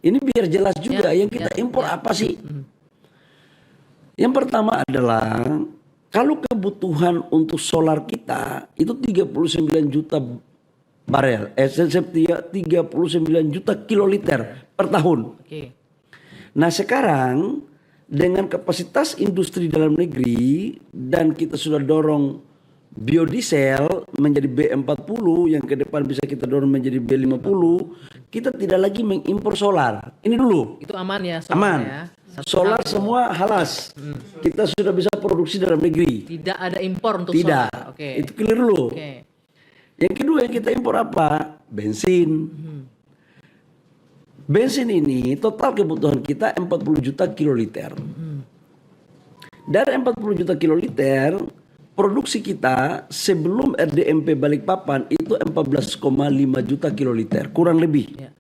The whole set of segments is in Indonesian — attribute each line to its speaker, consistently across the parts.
Speaker 1: Ini biar jelas juga yang kita impor apa sih? Yang pertama adalah kalau kebutuhan untuk solar kita itu 39 juta barel, 39 juta kiloliter per tahun.
Speaker 2: Oke.
Speaker 1: Nah sekarang dengan kapasitas industri dalam negeri dan kita sudah dorong biodiesel menjadi B40 yang ke depan bisa kita dorong menjadi B50, kita tidak lagi mengimpor solar. Ini dulu.
Speaker 2: Itu aman ya solar
Speaker 1: Aman.
Speaker 2: ya.
Speaker 1: Solar semua halas. Kita sudah bisa produksi dalam negeri.
Speaker 2: Tidak ada impor untuk
Speaker 1: Tidak.
Speaker 2: solar. Oke.
Speaker 1: Itu clear dulu.
Speaker 2: Oke.
Speaker 1: Yang kedua yang kita impor apa? Bensin. Bensin ini total kebutuhan kita 40 juta kiloliter. Dari 40 juta kiloliter, produksi kita sebelum RDMP Balikpapan itu 14,5 juta kiloliter, kurang lebih.
Speaker 2: Ya.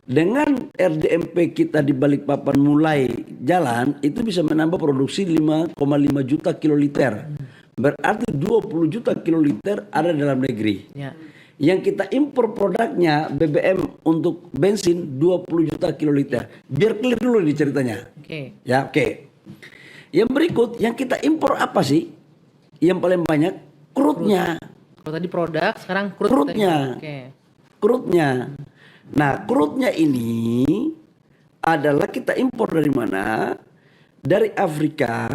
Speaker 1: Dengan RDMP kita di Balikpapan mulai jalan, itu bisa menambah produksi 5,5 juta kiloliter. Berarti 20 juta kiloliter ada dalam negeri.
Speaker 2: Ya.
Speaker 1: Yang kita impor produknya BBM untuk bensin 20 juta kiloliter. Biar clear dulu nih ceritanya.
Speaker 2: Oke.
Speaker 1: Ya, oke. Yang berikut yang kita impor apa sih? Yang paling banyak crude-nya.
Speaker 2: Kalau tadi produk, sekarang crude.
Speaker 1: Crude-nya.
Speaker 2: Oke.
Speaker 1: Crude-nya. Nah, crude-nya ini adalah kita impor dari mana? Dari Afrika,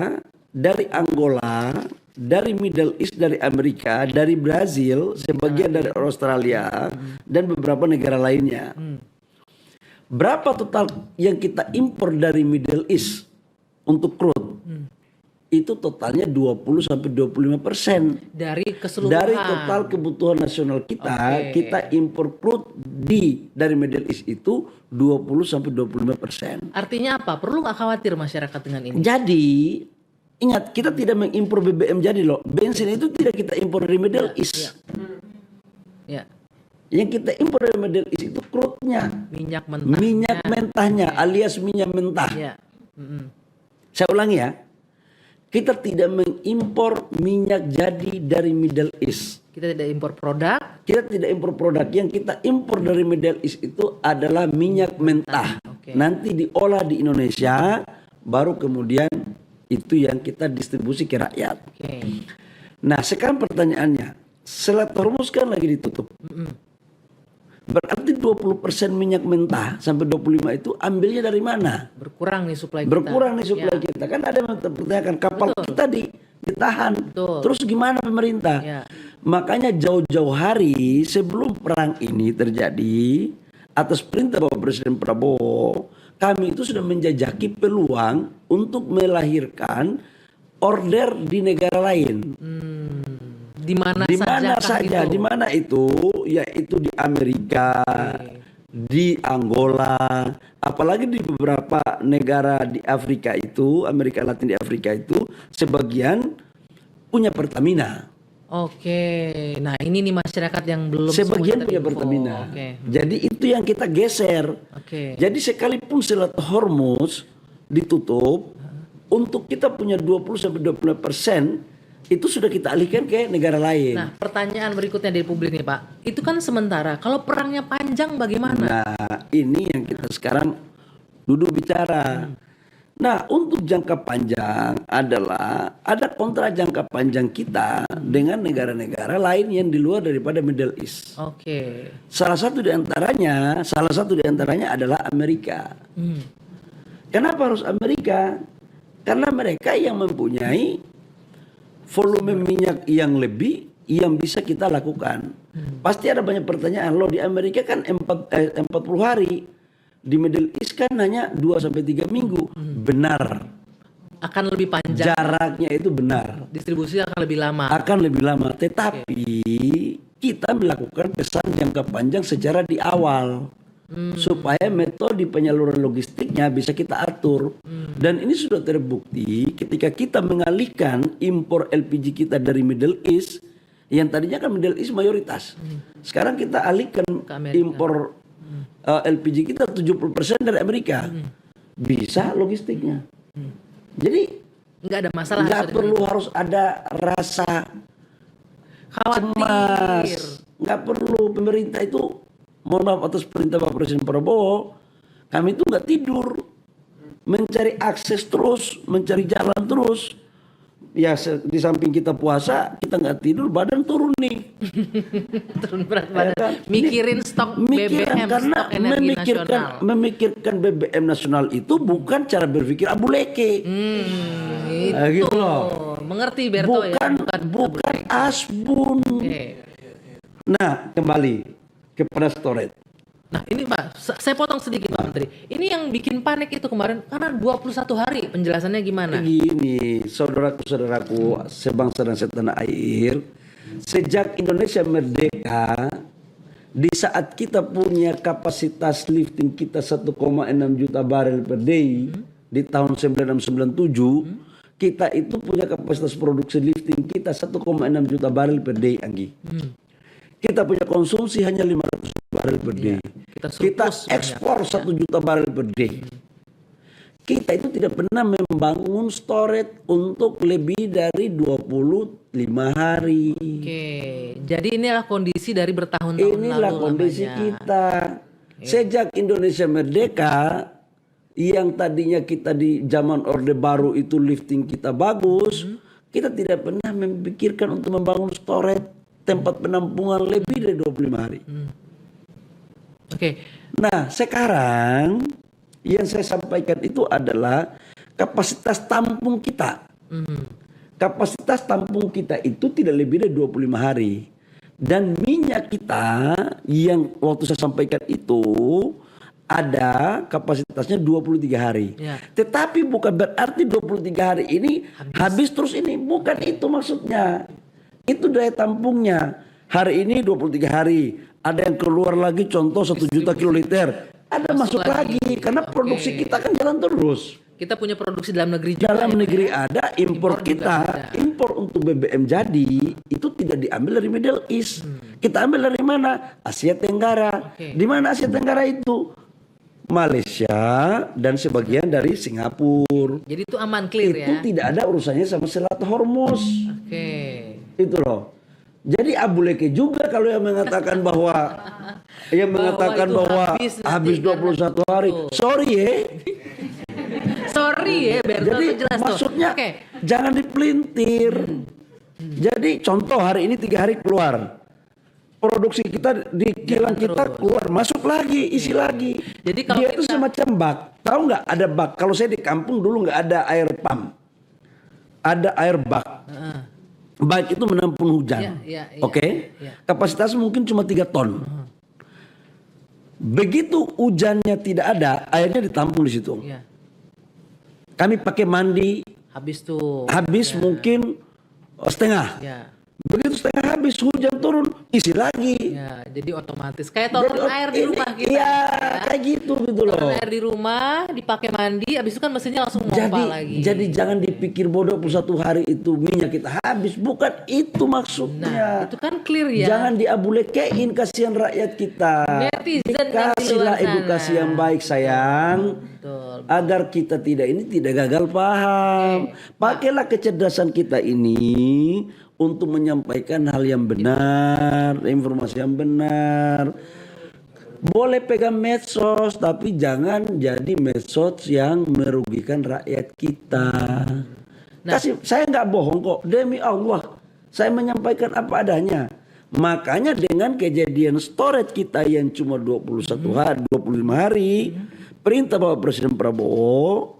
Speaker 1: dari Angola, dari Middle East, dari Amerika, dari Brazil, sebagian dari Australia, dan beberapa negara lainnya. Berapa total yang kita impor dari Middle East untuk crude? Itu totalnya 20-25%
Speaker 2: Dari keseluruhan.
Speaker 1: dari total kebutuhan nasional kita.
Speaker 2: Oke.
Speaker 1: Kita impor crude dari Middle East itu 20-25%.
Speaker 2: Artinya apa? Perlu nggak khawatir masyarakat dengan ini?
Speaker 1: Jadi ingat, kita tidak mengimpor BBM jadi loh. Bensin itu tidak kita impor dari Middle East.
Speaker 2: Ya.
Speaker 1: Yang kita impor dari Middle East itu crude-nya,
Speaker 2: Minyak mentah.
Speaker 1: minyak mentahnya alias minyak mentah.
Speaker 2: Ya. Mm-mm.
Speaker 1: Saya ulangi ya. Kita tidak mengimpor minyak jadi dari Middle East.
Speaker 2: Kita tidak impor produk.
Speaker 1: Kita tidak impor produk. Yang kita impor dari Middle East itu adalah minyak mentah.
Speaker 2: Oke.
Speaker 1: Nanti diolah di Indonesia, baru kemudian itu yang kita distribusi ke rakyat.
Speaker 2: Oke.
Speaker 1: Nah sekarang pertanyaannya, Selat Hormuz kan lagi ditutup. Berarti 20% minyak mentah sampai 25 itu ambilnya dari mana?
Speaker 2: Berkurang nih supply kita.
Speaker 1: Berkurang nih suplai
Speaker 2: Ya.
Speaker 1: kita. Kan ada yang mempertanyakan kapal kita ditahan.
Speaker 2: Betul.
Speaker 1: Terus gimana pemerintah?
Speaker 2: Ya.
Speaker 1: Makanya jauh-jauh hari sebelum perang ini terjadi, atas perintah Bapak Presiden Prabowo, kami itu sudah menjajaki peluang untuk melahirkan order di negara lain.
Speaker 2: Di mana
Speaker 1: Di mana saja,
Speaker 2: itu?
Speaker 1: di mana itu, yaitu di Amerika, di Angola, apalagi di beberapa negara di Afrika itu, Amerika Latin di Afrika itu, sebagian punya Pertamina.
Speaker 2: Oke. Nah ini nih masyarakat yang belum
Speaker 1: Sebagian
Speaker 2: semuanya
Speaker 1: punya
Speaker 2: terinfo.
Speaker 1: Pertamina.
Speaker 2: Oke.
Speaker 1: Jadi itu yang kita geser.
Speaker 2: Oke.
Speaker 1: Jadi sekalipun Selat Hormuz ditutup, untuk kita punya 20-25% itu sudah kita alihkan ke negara lain.
Speaker 2: Nah pertanyaan berikutnya dari publik nih Pak. Itu kan sementara. Kalau perangnya panjang bagaimana?
Speaker 1: Nah, ini yang kita sekarang duduk bicara. Nah, untuk jangka panjang adalah ada kontrak jangka panjang kita dengan negara-negara lain yang di luar daripada Middle East.
Speaker 2: Oke.
Speaker 1: Salah satu di antaranya adalah Amerika. Kenapa harus Amerika? Karena mereka yang mempunyai volume minyak yang lebih yang bisa kita lakukan. Pasti ada banyak pertanyaan. Loh di Amerika kan 40 hari. Di Middle East kan hanya 2-3 minggu. Benar.
Speaker 2: Akan lebih panjang.
Speaker 1: Jaraknya itu benar.
Speaker 2: Distribusi akan lebih lama.
Speaker 1: Akan lebih lama. Tetapi kita melakukan pesan jangka panjang secara di awal. Supaya metode penyaluran logistiknya bisa kita atur. Dan ini sudah terbukti ketika kita mengalihkan impor LPG kita dari Middle East, yang tadinya kan Middle East mayoritas. Sekarang kita alihkan impor LPG kita 70% dari Amerika. Bisa logistiknya. Jadi
Speaker 2: nggak ada masalah.
Speaker 1: nggak perlu harus ada rasa cemas. Nggak perlu. Pemerintah itu, mohon maaf atas perintah Pak Presiden Prabowo, Kami itu nggak tidur, mencari akses terus, mencari jalan terus. Ya di samping kita puasa, kita nggak tidur, badan turun nih.
Speaker 2: Turun berat badan.
Speaker 1: kan?
Speaker 2: Mikirin stok BBM,
Speaker 1: Karena
Speaker 2: stok energi nasional.
Speaker 1: memikirkan BBM nasional itu bukan cara berpikir Abu Leke.
Speaker 2: Itu.
Speaker 1: Gitu loh.
Speaker 2: Mengerti Berto ya?
Speaker 1: Bukan asbun.
Speaker 2: Oke.
Speaker 1: Nah, kembali kepada storage.
Speaker 2: Nah ini Pak, saya potong sedikit Pak Menteri. Ini yang bikin panik itu kemarin karena 21 hari, penjelasannya gimana?
Speaker 1: Begini, saudaraku sebangsa dan setanah air, sejak Indonesia merdeka, di saat kita punya kapasitas lifting kita 1,6 juta barel per day di tahun 1997, kita itu punya kapasitas produksi lifting kita 1,6 juta barel per day, Anggi. Kita punya konsumsi hanya 500 barel per day. Kita ekspor 1 juta barel per day. Kita itu tidak pernah membangun storage untuk lebih dari 25 hari.
Speaker 2: Oke, jadi inilah kondisi dari bertahun-tahun lalu.
Speaker 1: Inilah kondisi kita. Sejak Indonesia merdeka, yang tadinya kita di zaman Orde Baru itu lifting kita bagus, kita tidak pernah memikirkan untuk membangun storage tempat penampungan lebih dari 25 hari.
Speaker 2: Oke.
Speaker 1: Nah, sekarang yang saya sampaikan itu adalah kapasitas tampung kita. Kapasitas tampung kita itu tidak lebih dari 25 hari. Dan minyak kita yang waktu saya sampaikan itu ada kapasitasnya 23 hari.
Speaker 2: Ya.
Speaker 1: Tetapi bukan berarti 23 hari ini habis terus ini. Bukan itu maksudnya. Itu daya tampungnya. Hari ini 23 hari. Ada yang keluar lagi contoh 1 juta kiloliter. Ada masuk lagi. Karena produksi kita kan jalan terus.
Speaker 2: Kita punya produksi dalam negeri juga.
Speaker 1: Dalam negeri ada, impor kita.
Speaker 2: ada.
Speaker 1: Impor untuk BBM jadi itu tidak diambil dari Middle East. Kita ambil dari mana? Asia Tenggara. Di mana Asia Tenggara itu? Malaysia dan sebagian dari Singapura.
Speaker 2: Jadi itu aman, clear ya.
Speaker 1: Itu tidak ada urusannya sama Selat Hormuz.
Speaker 2: Oke.
Speaker 1: Itu loh. Jadi Abu Leke juga kalau yang mengatakan bahwa habis 21 hari. Sorry ya.
Speaker 2: Sorry ya, Berto,
Speaker 1: Jadi
Speaker 2: jelas
Speaker 1: maksudnya
Speaker 2: tuh.
Speaker 1: jangan dipelintir. Jadi contoh hari ini 3 hari keluar. Produksi kita di kilang kita keluar, masuk lagi, isi lagi.
Speaker 2: Jadi kalau
Speaker 1: dia itu semacam bak. Tahu nggak ada bak? Kalau saya di kampung dulu nggak ada air pump. Ada air bak. Bak itu menampung hujan. Oke? Kapasitas mungkin cuma 3 ton. Begitu hujannya tidak ada, airnya ditampung di situ.
Speaker 2: Ya.
Speaker 1: Kami pakai mandi.
Speaker 2: Habis tuh.
Speaker 1: Habis mungkin setengah.
Speaker 2: Ya.
Speaker 1: Begitu setengah habis hujan turun, isi lagi.
Speaker 2: Ya, jadi otomatis kayak turun air di rumah kita.
Speaker 1: Iya, kayak gitu loh.
Speaker 2: Turun air di rumah, dipakai mandi, habis itu kan mesinnya langsung pompa lagi.
Speaker 1: Jadi jangan dipikir bodoh 21 hari itu minyak kita habis. Bukan itu maksudnya.
Speaker 2: Nah, itu kan clear ya.
Speaker 1: Jangan diabulekein, kasihan rakyat kita.
Speaker 2: Netizen
Speaker 1: Kasihlah
Speaker 2: di luar sana.
Speaker 1: edukasi yang baik sayang.
Speaker 2: Betul.
Speaker 1: Agar kita tidak gagal paham. Pakailah kecerdasan kita ini untuk menyampaikan hal yang benar, informasi yang benar. Boleh pegang medsos, tapi jangan jadi medsos yang merugikan rakyat kita. Saya nggak bohong kok, demi Allah. Saya menyampaikan apa adanya. Makanya dengan kejadian storage kita yang cuma 21 hari, 25 hari, perintah Bapak Presiden Prabowo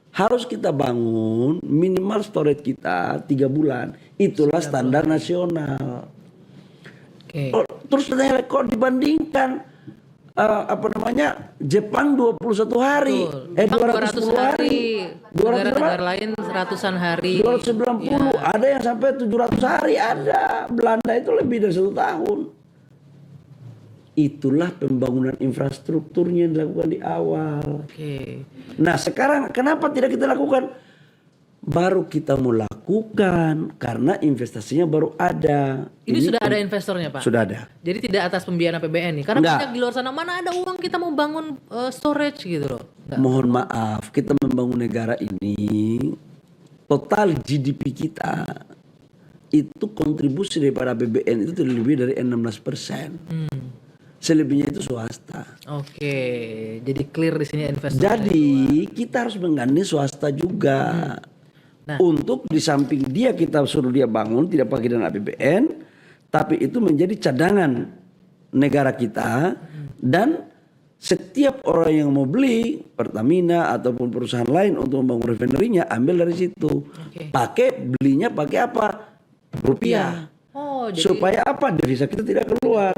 Speaker 1: harus kita bangun minimal storage kita 3 bulan. Itulah standar nasional. Terus kok dibandingkan Jepang 21 hari, 210 hari,
Speaker 2: negara-negara lain ratusan hari,
Speaker 1: 290, ada yang sampai 700 hari, ada. Belanda itu lebih dari 1 tahun. Itulah pembangunan infrastrukturnya yang dilakukan di awal. Nah sekarang kenapa tidak kita lakukan? Baru kita mau lakukan karena investasinya baru ada.
Speaker 2: Ini sudah ada investornya Pak?
Speaker 1: Sudah ada.
Speaker 2: Jadi tidak atas pembiayaan APBN nih? Karena banyak di luar sana, mana ada uang kita mau bangun storage gitu loh.
Speaker 1: Mohon maaf, kita membangun negara ini, total GDP kita itu kontribusi daripada APBN itu tidak lebih dari 16%. selebihnya itu swasta.
Speaker 2: Oke, jadi clear di sini investor.
Speaker 1: Jadi kita harus menggandeng swasta juga. Untuk di samping dia kita suruh dia bangun tidak pakai dana APBN, tapi itu menjadi cadangan negara kita dan setiap orang yang mau beli Pertamina ataupun perusahaan lain untuk membangun refinerinya ambil dari situ. Belinya pakai apa? Rupiah.
Speaker 2: Oh, jadi
Speaker 1: Supaya apa? Devisa kita tidak keluar.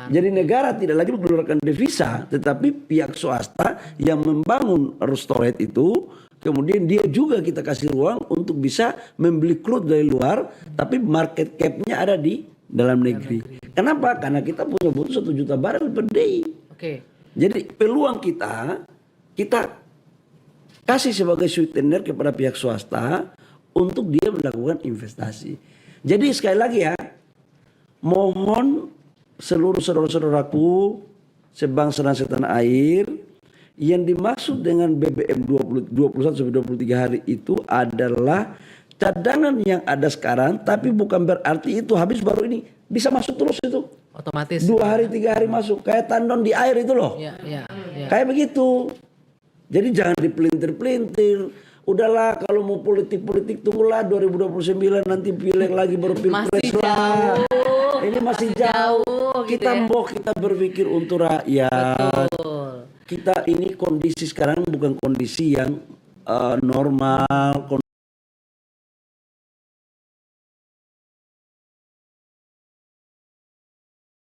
Speaker 1: Jadi negara tidak lagi mengeluarkan devisa, tetapi pihak swasta yang membangun storage itu, kemudian dia juga kita kasih ruang untuk bisa membeli crude dari luar, tapi market cap-nya ada di dalam negeri. Kenapa? Karena kita punya butuh 1 juta barel per day. Jadi peluang kita kasih sebagai sweetener kepada pihak swasta untuk dia melakukan investasi. Jadi sekali lagi ya, mohon seluruh saudara-saudaraku sebangsa dan setanah air, yang dimaksud dengan BBM 21 sampai 23 hari itu adalah cadangan yang ada sekarang, tapi bukan berarti itu habis baru ini bisa masuk terus itu.
Speaker 2: Otomatis
Speaker 1: 2 hari 3 hari masuk kayak tandon di air itu loh. Kayak begitu. Jadi jangan dipelintir-pelintir. Udahlah kalau mau politik-politik tunggulah 2029 nanti pileg lagi baru pilpres lah. Ini masih jauh. Kita berpikir untuk rakyat. Kita ini kondisi sekarang bukan kondisi yang normal.